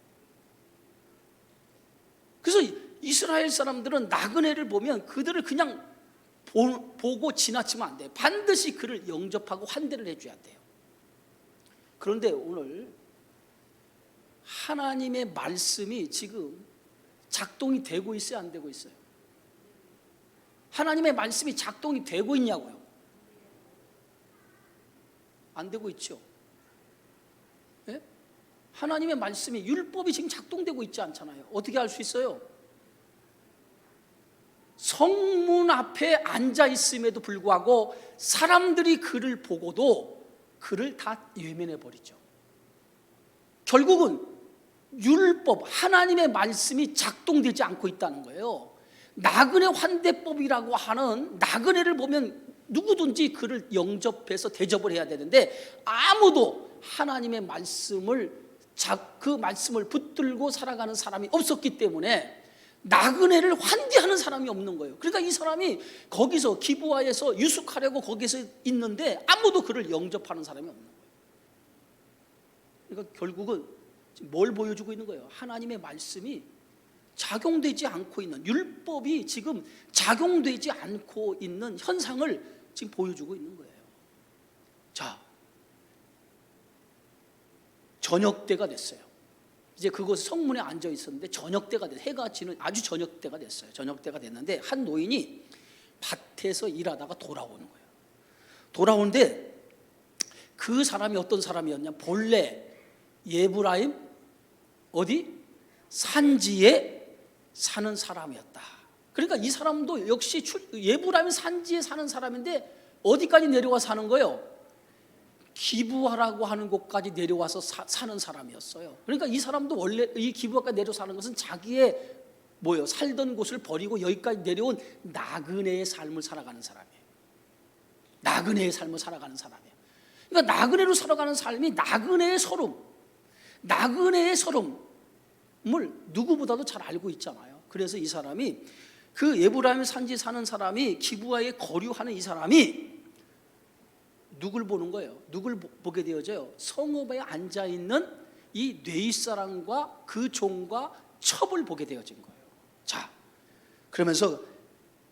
그래서 이스라엘 사람들은 나그네를 보면 그들을 그냥 보고 지나치면 안 돼요. 반드시 그를 영접하고 환대를 해줘야 돼요. 그런데 오늘 하나님의 말씀이 지금 작동이 되고 있어요, 안 되고 있어요? 하나님의 말씀이 작동이 되고 있냐고요? 안 되고 있죠. 하나님의 말씀이, 율법이 지금 작동되고 있지 않잖아요. 어떻게 할 수 있어요? 성문 앞에 앉아 있음에도 불구하고 사람들이 그를 보고도 그를 다 외면해 버리죠. 결국은 율법, 하나님의 말씀이 작동되지 않고 있다는 거예요. 나그네 환대법이라고 하는, 나그네를 보면 누구든지 그를 영접해서 대접을 해야 되는데 아무도 하나님의 말씀을, 그 말씀을 붙들고 살아가는 사람이 없었기 때문에 나그네를 환대하는 사람이 없는 거예요. 그러니까 이 사람이 거기서 기브아에서 유숙하려고 거기서 있는데 아무도 그를 영접하는 사람이 없는 거예요. 그러니까 결국은 뭘 보여주고 있는 거예요? 하나님의 말씀이 작용되지 않고 있는, 율법이 지금 작용되지 않고 있는 현상을 지금 보여주고 있는 거예요. 자, 저녁 때가 됐어요. 이제 그곳 성문에 앉아 있었는데 저녁 때가 됐어요. 해가 지는 아주 저녁 때가 됐어요. 저녁 때가 됐는데 한 노인이 밭에서 일하다가 돌아오는 거예요. 돌아오는데 그 사람이 어떤 사람이었냐? 본래 예브라임 어디? 산지에 사는 사람이었다. 그러니까 이 사람도 역시 예브라임 산지에 사는 사람인데 어디까지 내려와 사는 거예요? 기브아라고 하는 곳까지 내려와서 사는 사람이었어요. 그러니까 이 사람도 원래 이 기브아까지 내려 사는 것은 자기의 살던 곳을 버리고 여기까지 내려온 나그네의 삶을 살아가는 사람이에요. 나그네의 삶을 살아가는 사람이에요. 그러니까 나그네로 살아가는 삶이 나그네의 서름을 누구보다도 잘 알고 있잖아요. 그래서 이 사람이, 그 예브라임 산지에 사는 사람이, 기브아에 거류하는 이 사람이 누굴 보는 거예요? 누굴 보게 되어져요? 성읍에 앉아 있는 이 뇌윗사람과 그 종과 첩을 보게 되어진 거예요. 자, 그러면서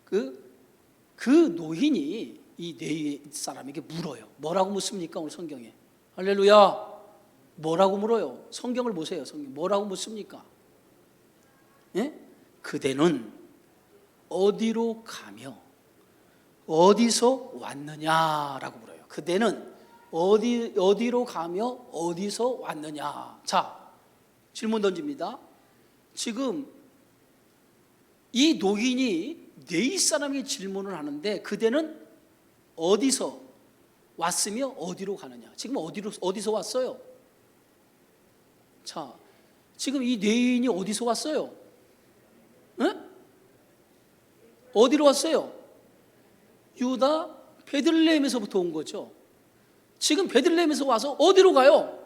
그 노인이 이 뇌윗사람에게 물어요. 뭐라고 묻습니까? 오늘 성경에. 할렐루야. 뭐라고 물어요? 성경을 보세요. 성경 뭐라고 묻습니까? 예? 그대는 어디로 가며 어디서 왔느냐라고 물어요. 그대는 어디로 가며 어디서 왔느냐. 자, 질문 던집니다. 지금 이 노인이 뇌윗 사람에게 질문을 하는데 그대는 어디서 왔으며 어디로 가느냐. 지금 어디서 왔어요? 자, 지금 이 뇌인이 어디서 왔어요? 응? 어디로 왔어요? 유다 베들레헴에서부터 온 거죠. 지금 베들레헴에서 와서 어디로 가요?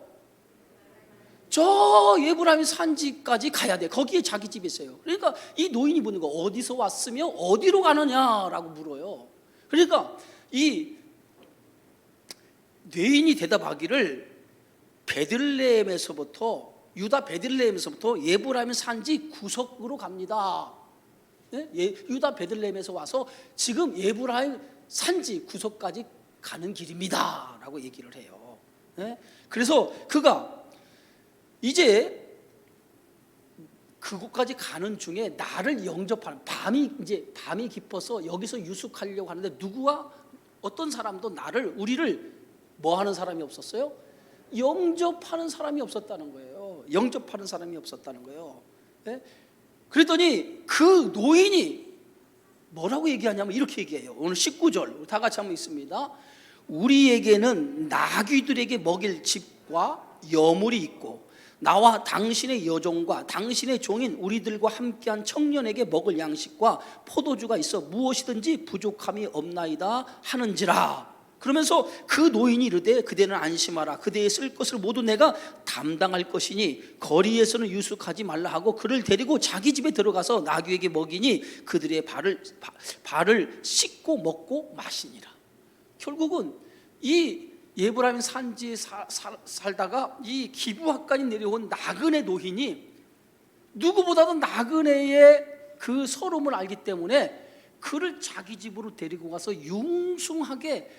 저 에브라임 산지까지 가야 돼. 거기에 자기 집이 있어요. 그러니까 이 노인이 묻는 거, 어디서 왔으며 어디로 가느냐라고 물어요. 그러니까 이 뇌인이 대답하기를 베들레헴에서부터, 유다 베들레헴에서부터 에브라임 산지 구석으로 갑니다. 유다 베들레헴에서 와서 지금 에브라임 산지 구석까지 가는 길입니다 라고 얘기를 해요. 그래서 그가 이제 그곳까지 가는 중에 나를 영접하는, 밤이 깊어서 여기서 유숙하려고 하는데 누구와 어떤 사람도 우리를 뭐 하는 사람이 없었어요? 영접하는 사람이 없었다는 거예요. 영접하는 사람이 없었다는 거예요. 그랬더니 그 노인이 뭐라고 얘기하냐면 이렇게 얘기해요. 오늘 19절 다 같이 한번 읽습니다. 우리에게는 나귀들에게 먹일 집과 여물이 있고 나와 당신의 여종과 당신의 종인 우리들과 함께한 청년에게 먹을 양식과 포도주가 있어 무엇이든지 부족함이 없나이다 하는지라. 그러면서 그 노인이 이르되 그대는 안심하라. 그대의 쓸 것을 모두 내가 담당할 것이니 거리에서는 유숙하지 말라 하고 그를 데리고 자기 집에 들어가서 나귀에게 먹이니 그들의 발을 씻고 먹고 마시니라. 결국은 이 에브라임 산지에 살다가 이 기브아까지 내려온 나그네 노인이 누구보다도 나그네의 그 서름을 알기 때문에 그를 자기 집으로 데리고 가서 융숭하게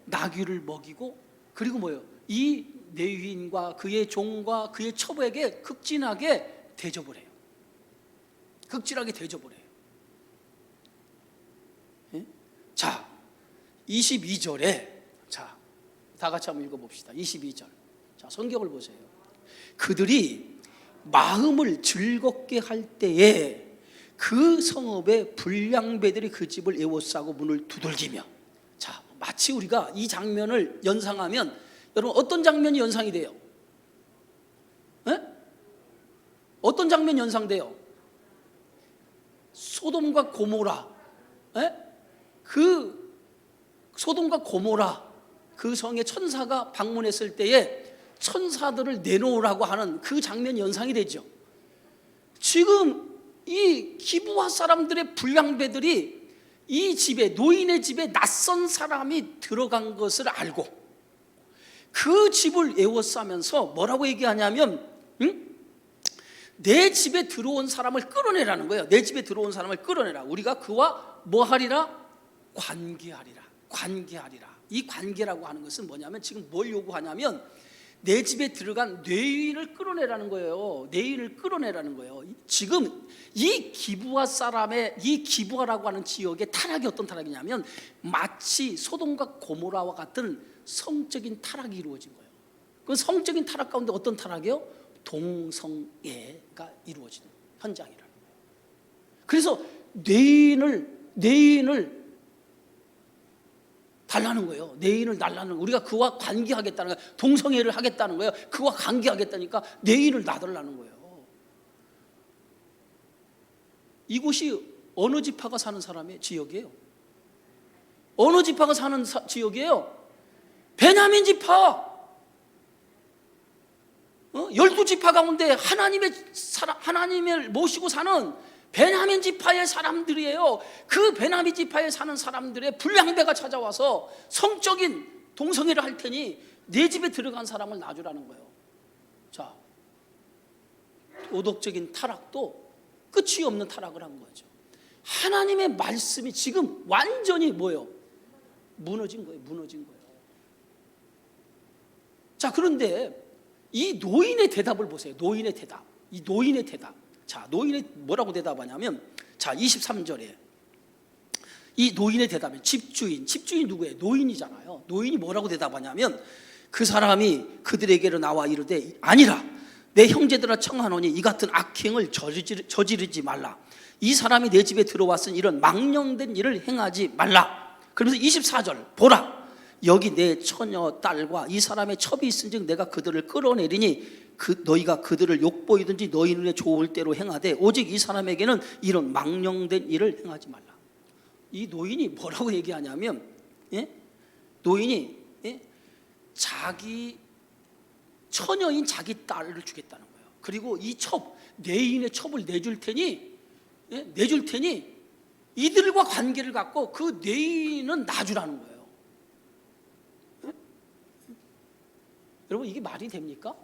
나귀를 먹이고, 그리고 뭐예요? 이 뇌인과 그의 종과 그의 첩에게 극진하게 대접을 해요. 극진하게 대접을 해요. 자, 22절에 자, 다 같이 한번 읽어봅시다. 22절. 자, 성경을 보세요. 그들이 마음을 즐겁게 할 때에 그 성읍의 불량배들이 그 집을 에워싸고 문을 두들기며. 자, 마치 우리가 이 장면을 연상하면 여러분 어떤 장면이 연상이 돼요? 어떤 장면이 연상돼요? 소돔과 고모라. 그 소돔과 고모라 그 성에 천사가 방문했을 때에 천사들을 내놓으라고 하는 그 장면이 연상이 되죠. 지금 이 기브아 사람들의 불량배들이 이 집에, 노인의 집에 낯선 사람이 들어간 것을 알고 그 집을 에워싸면서 뭐라고 얘기하냐면 내 집에 들어온 사람을 끌어내라는 거예요. 내 집에 들어온 사람을 끌어내라. 우리가 그와 뭐 하리라? 관계하리라. 관계하리라. 이 관계라고 하는 것은 뭐냐면 지금 뭘 요구하냐면 내 집에 들어간 뇌인을 끌어내라는 거예요. 뇌인을 끌어내라는 거예요. 지금 이 기브아 사람의, 이 기브아라고 하는 지역의 타락이 어떤 타락이냐면 마치 소돔과 고모라와 같은 성적인 타락이 이루어진 거예요. 그 성적인 타락 가운데 어떤 타락이요? 동성애가 이루어지는 현장이라는 거예요. 그래서 뇌인을 달라는 거예요. 내인을 달라는, 우리가 그와 관계하겠다는 거예요. 동성애를 하겠다는 거예요. 그와 관계하겠다니까 내인을 놔달라는 거예요. 이곳이 어느 지파가 사는 사람의 지역이에요? 어느 지파가 사는 지역이에요? 베냐민 지파. 12지파 가운데 하나님을 모시고 사는 베냐민 지파의 사람들이에요. 그 베냐민 지파에 사는 사람들의 불량배가 찾아와서 성적인 동성애를 할 테니 내 집에 들어간 사람을 놔주라는 거예요. 자, 도덕적인 타락도 끝이 없는 타락을 한 거죠. 하나님의 말씀이 지금 완전히 뭐예요? 무너진 거예요. 무너진 거예요. 자, 그런데 이 노인의 대답을 보세요. 노인의 대답. 이 노인의 대답. 자, 노인이 뭐라고 대답하냐면, 자, 23절에 이 노인의 대답이 집주인이 누구예요? 노인이잖아요. 노인이 뭐라고 대답하냐면, 그 사람이 그들에게로 나와 이르되 아니라 내 형제들아 청하노니 이 같은 악행을 저지르지 말라. 이 사람이 내 집에 들어왔으니 이런 망령된 일을 행하지 말라. 그러면서 24절 보라, 여기 내 처녀 딸과 이 사람의 첩이 있은즉 내가 그들을 끌어내리니 너희가 그들을 욕보이든지 너희 눈에 좋을 대로 행하되 오직 이 사람에게는 이런 망령된 일을 행하지 말라. 이 노인이 뭐라고 얘기하냐면, 노인이 자기 처녀인 자기 딸을 주겠다는 거예요. 그리고 이 내인의 첩을 내줄 테니 이들과 관계를 갖고 그 내인은 놔주라는 거예요. 여러분, 이게 말이 됩니까?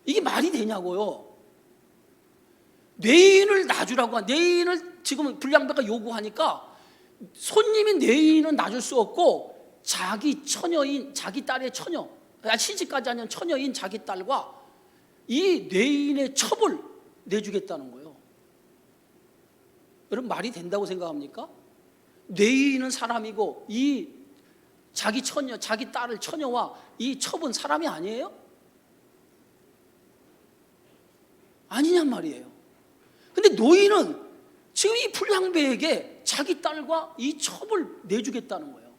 이게 말이 되냐고요? 내인을 놔주라고, 내인을 지금 불량배가 요구하니까 손님인 내인은 놔줄 수 없고 자기 처녀인 자기 딸의 처녀, 시집까지 하는 처녀인 자기 딸과 이 내인의 첩을 내주겠다는 거예요. 여러분, 말이 된다고 생각합니까? 내인은 사람이고 이 자기 처녀, 자기 딸을 처녀와 이 첩은 사람이 아니에요? 아니냔 말이에요. 근데 노인은 지금 이 불량배에게 자기 딸과 이 첩을 내주겠다는 거예요.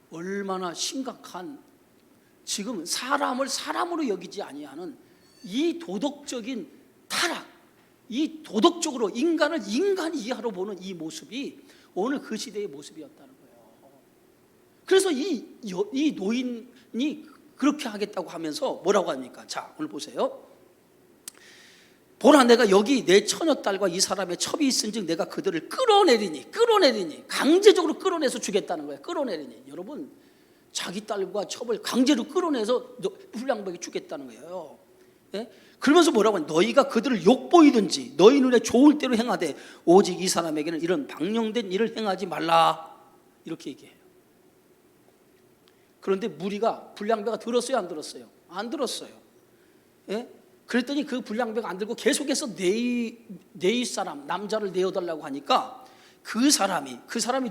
얼마나 심각한, 지금 사람을 사람으로 여기지 아니하는 이 도덕적인 타락, 이 도덕적으로 인간을 인간 이하로 보는 이 모습이 오늘 그 시대의 모습이었다는 거예요. 그래서 이 노인이 그렇게 하겠다고 하면서 뭐라고 합니까? 자, 오늘 보세요. 보라, 내가 여기 내 처녀딸과 이 사람의 첩이 있은즉 내가 그들을 끌어내리니 강제적으로 끌어내서 주겠다는 거예요. 끌어내리니. 여러분, 자기 딸과 첩을 강제로 끌어내서 불량배에게 주겠다는 거예요. 예? 그러면서 뭐라고 하냐? 너희가 그들을 욕보이든지 너희 눈에 좋을 대로 행하되 오직 이 사람에게는 이런 망령된 일을 행하지 말라. 이렇게 얘기해요. 그런데 무리가, 불량배가 들었어요? 안 들었어요? 안 들었어요. 예? 그랬더니 그 불량배가 안 들고 계속해서 네이 사람, 남자를 내어달라고 하니까 그 사람이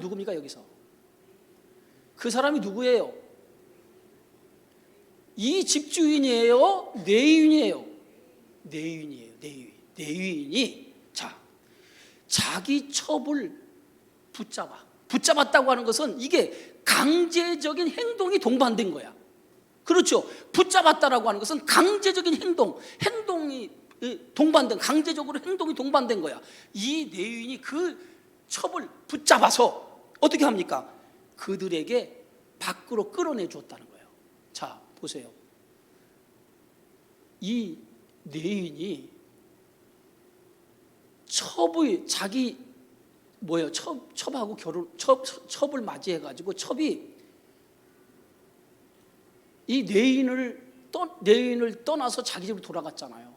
누굽니까? 여기서 그 사람이 누구예요? 이 집주인이에요? 내인이에요? 내인이에요. 내인이 자기 첩을 붙잡았다고 하는 것은 이게 강제적인 행동이 동반된 거야. 그렇죠. 붙잡았다라고 하는 것은 강제적인 행동이 동반된, 강제적으로 행동이 동반된 거야. 이 내인이 그 첩을 붙잡아서 어떻게 합니까? 그들에게 밖으로 끌어내 주었다는 거예요. 자, 보세요. 이 내인이 첩하고 첩을 맞이해가지고 첩이 이 내인을 떠나서 자기 집으로 돌아갔잖아요.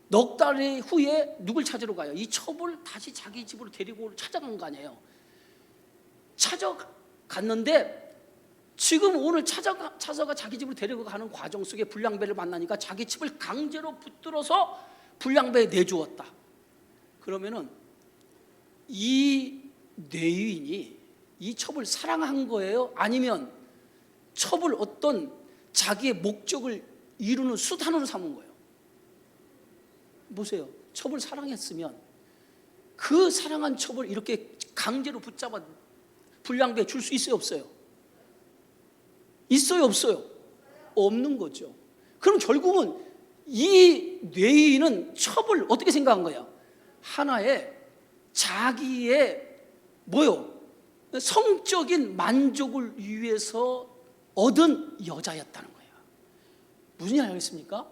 넉 달 후에 누굴 찾으러 가요? 이 첩을 다시 자기 집으로 데리고 찾아간 거 아니에요. 찾아갔는데 지금 오늘 찾아가 자기 집으로 데리고 가는 과정 속에 불량배를 만나니까 자기 첩을 강제로 붙들어서 불량배에 내주었다. 그러면은 이 내인이 이 첩을 사랑한 거예요? 아니면 첩을 어떤 자기의 목적을 이루는 수단으로 삼은 거예요? 보세요. 첩을 사랑했으면 그 사랑한 첩을 이렇게 강제로 붙잡아 불량배에 줄 수 있어요? 없어요? 있어요? 없어요? 없는 거죠. 그럼 결국은 이 뇌인은 첩을 어떻게 생각한 거야? 하나의 자기의 성적인 만족을 위해서 얻은 여자였다는 거예요. 무슨 일 알겠습니까?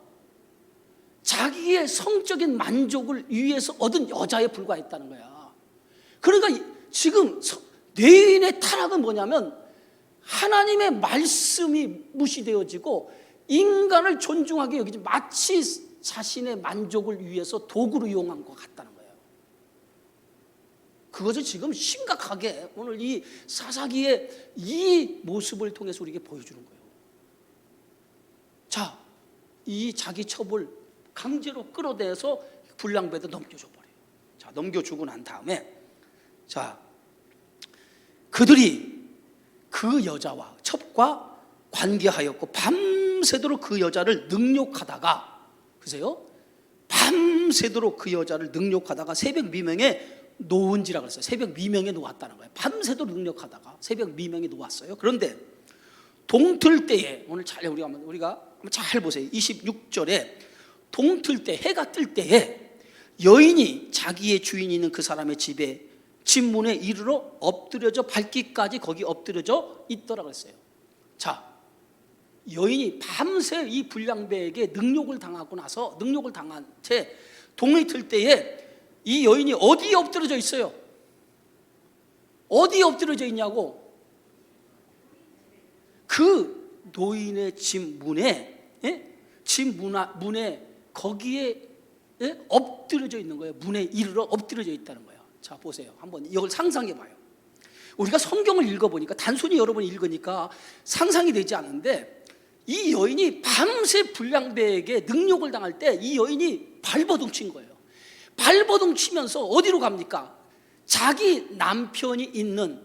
자기의 성적인 만족을 위해서 얻은 여자에 불과했다는 거야. 그러니까 지금 뇌인의 타락은 뭐냐면 하나님의 말씀이 무시되어지고 인간을 존중하게 여기지 마치 자신의 만족을 위해서 도구로 이용한 것 같다는 거예요. 그것을 지금 심각하게 오늘 이 사사기의 이 모습을 통해서 우리에게 보여주는 거예요. 자, 이 자기 첩을 강제로 끌어내서 불량배도 넘겨줘 버려요. 자, 넘겨주고 난 다음에 자, 그들이 그 여자와 첩과 관계하였고 밤새도록 그 여자를 능욕하다가, 보세요, 밤새도록 그 여자를 능욕하다가 새벽 미명에 놓은지라 그랬어요. 새벽 미명에 놓았다는 거예요. 밤새도록 능욕하다가 새벽 미명에 놓았어요. 그런데 동틀 때에, 오늘 잘 우리가 한번 잘 보세요. 26절에 동틀 때, 해가 뜰 때에 여인이 자기의 주인이 있는 그 사람의 집에 집 문에 이르러 엎드려져 발기까지 거기 엎드려져 있더라 그랬어요. 자, 여인이 밤새 이 불량배에게 능욕을 당하고 나서, 능욕을 당한 채 동이 틀 때에 이 여인이 어디에 엎드려져 있어요? 어디에 엎드려져 있냐고? 그 노인의 집 문에, 집 문에 거기에 엎드려져 있는 거예요. 문에 이르러 엎드려져 있다는 거예요. 자, 보세요. 한번 이걸 상상해 봐요. 우리가 성경을 읽어보니까, 단순히 여러분이 읽으니까 상상이 되지 않는데, 이 여인이 밤새 불량배에게 능욕을 당할 때 이 여인이 발버둥 친 거예요. 발버둥 치면서 어디로 갑니까? 자기 남편이 있는,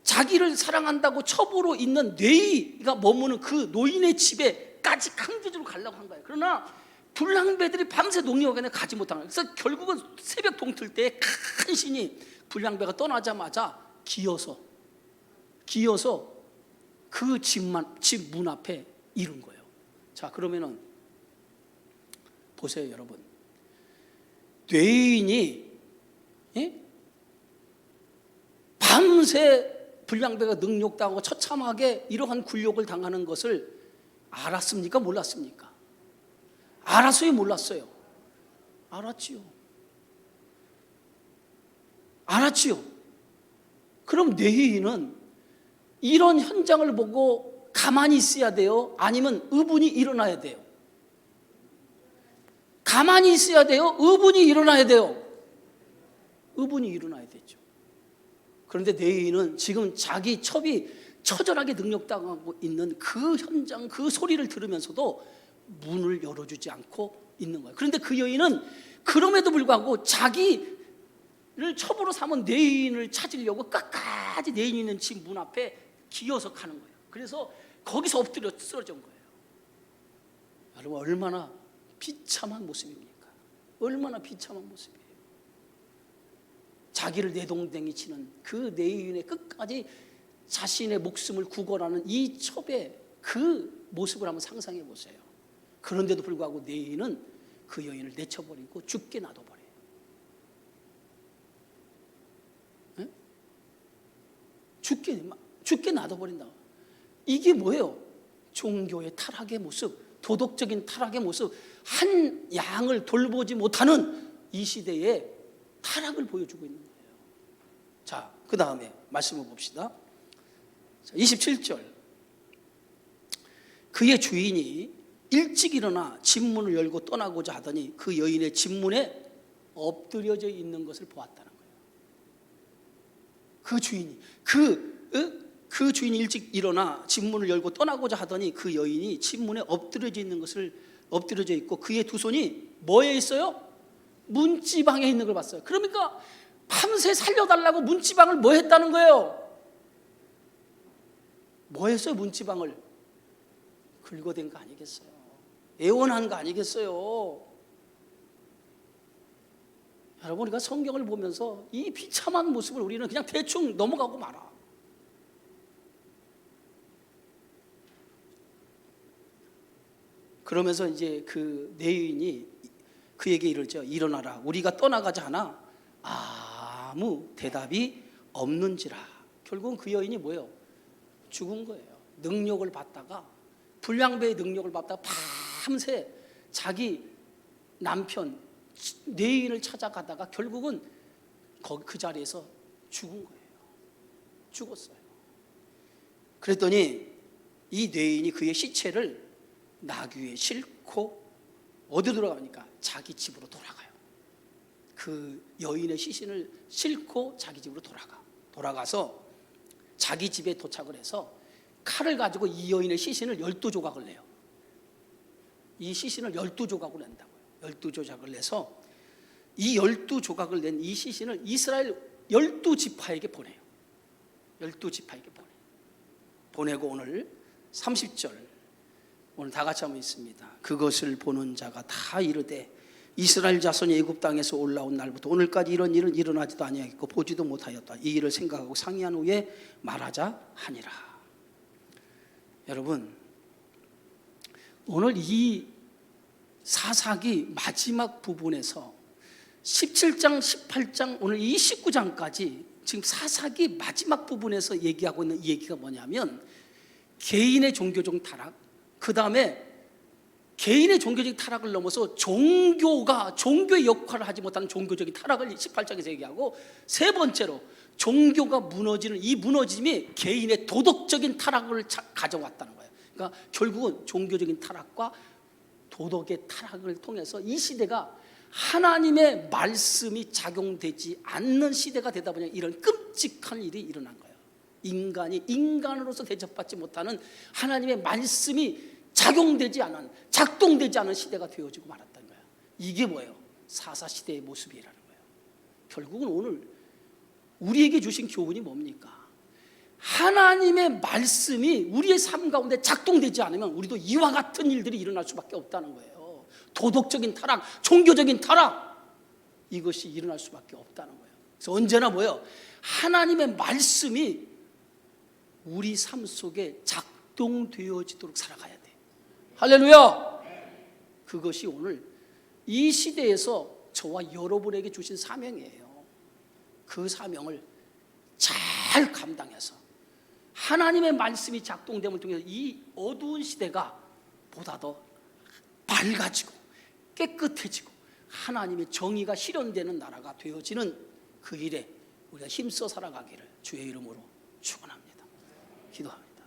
자기를 사랑한다고 첩으로 있는 뇌이가 머무는 그 노인의 집에까지 강제적으로 가려고 한 거예요. 그러나 불량배들이 밤새 농역에 가지 못한 거예요. 그래서 결국은 새벽 동틀 때에 간신히 불량배가 떠나자마자 기어서 그 집 문 앞에 이른 거예요. 자, 그러면은 보세요, 여러분. 뇌인이 밤새 불량배가 능욕당하고 처참하게 이러한 굴욕을 당하는 것을 알았습니까? 몰랐습니까? 알았어요? 몰랐어요? 알았지요. 그럼 뇌인은 이런 현장을 보고 가만히 있어야 돼요? 아니면 의분이 일어나야 돼요? 가만히 있어야 돼요? 의분이 일어나야 돼요? 의분이 일어나야 되죠. 그런데 뇌인은 지금 자기 첩이 처절하게 능욕당하고 있는 그 현장, 그 소리를 들으면서도 문을 열어주지 않고 있는 거예요. 그런데 그 여인은 그럼에도 불구하고 자기를 첩으로 삼은 뇌인을 찾으려고 끝까지 뇌인 있는 집 문 앞에 기어서 가는 거예요. 그래서 거기서 엎드려 쓰러진 거예요. 여러분, 얼마나 비참한 모습입니까? 얼마나 비참한 모습이에요. 자기를 내동댕이 치는 그 뇌인의 끝까지 자신의 목숨을 구걸하는 이 첩의 그 모습을 한번 상상해 보세요. 그런데도 불구하고 뇌인은 그 여인을 내쳐버리고 죽게 놔둬버려요. 네? 죽게 놔둬버린다. 이게 뭐예요? 종교의 타락의 모습, 도덕적인 타락의 모습, 한 양을 돌보지 못하는 이 시대의 타락을 보여주고 있는 거예요. 자, 그 다음에 말씀을 봅시다. 27절. 그의 주인이 일찍 일어나 집문을 열고 떠나고자 하더니 그 여인의 집문에 엎드려져 있는 것을 보았다는 거예요. 그 주인이 일찍 일어나 집문을 열고 떠나고자 하더니 그 여인이 집문에 엎드려져 있고 그의 두 손이 뭐에 있어요? 문지방에 있는 걸 봤어요. 그러니까 밤새 살려달라고 문지방을 뭐 했다는 거예요? 뭐 했어요? 문지방을 긁어댄 거 아니겠어요? 애원한 거 아니겠어요? 여러분, 우리가 성경을 보면서 이 비참한 모습을 우리는 그냥 대충 넘어가고 말아. 그러면서 이제 그 뇌인이 그에게 이르죠. 일어나라, 우리가 떠나가자 하나 아무 대답이 없는지라. 결국은 그 여인이 뭐예요? 죽은 거예요. 능력을 받다가, 불량배의 능력을 받다가 밤새 자기 남편 뇌인을 찾아가다가 결국은 그 자리에서 죽은 거예요. 죽었어요. 그랬더니 이 뇌인이 그의 시체를 나귀에 싣고 어디로 돌아가니까 자기 집으로 돌아가요. 그 여인의 시신을 싣고 자기 집으로 돌아가서 자기 집에 도착을 해서 칼을 가지고 이 여인의 시신을 12조각을 내요. 이 시신을 12조각을 낸다고요. 12조각을 내서 이 12조각을 낸 이 시신을 이스라엘 12지파에게 보내요. 12지파에게 보내고 오늘 30절 오늘 다 같이 한번 읽습니다. 그것을 보는 자가 다 이르되 이스라엘 자손이 애굽 땅에서 올라온 날부터 오늘까지 이런 일은 일어나지도 아니하였고 보지도 못하였다. 이 일을 생각하고 상의한 후에 말하자 하니라. 여러분, 오늘 이 사사기 마지막 부분에서 17장, 18장, 오늘 29장까지 지금 사사기 마지막 부분에서 얘기하고 있는 이 얘기가 뭐냐면 개인의 종교적 타락, 그 다음에 개인의 종교적 타락을 넘어서 종교의 역할을 하지 못하는 종교적인 타락을 18장에서 얘기하고, 세 번째로 종교가 무너지는 이 무너짐이 개인의 도덕적인 타락을 가져왔다는 거예요. 그러니까 결국은 종교적인 타락과 도덕의 타락을 통해서 이 시대가 하나님의 말씀이 작용되지 않는 시대가 되다 보니 이런 끔찍한 일이 일어난 거예요. 인간이 인간으로서 대접받지 못하는 하나님의 말씀이 작용되지 않은, 작동되지 않은 시대가 되어지고 말았다는 거예요. 이게 뭐예요? 사사시대의 모습이라는 거예요. 결국은 오늘 우리에게 주신 교훈이 뭡니까? 하나님의 말씀이 우리의 삶 가운데 작동되지 않으면 우리도 이와 같은 일들이 일어날 수밖에 없다는 거예요. 도덕적인 타락, 종교적인 타락, 이것이 일어날 수밖에 없다는 거예요. 그래서 언제나 뭐예요? 하나님의 말씀이 우리 삶 속에 작동되어지도록 살아가야 돼. 할렐루야! 그것이 오늘 이 시대에서 저와 여러분에게 주신 사명이에요. 그 사명을 잘 감당해서 하나님의 말씀이 작동됨을 통해서 이 어두운 시대가 보다 더 밝아지고 깨끗해지고 하나님의 정의가 실현되는 나라가 되어지는 그 일에 우리가 힘써 살아가기를 주의 이름으로 축원합니다. 기도합니다.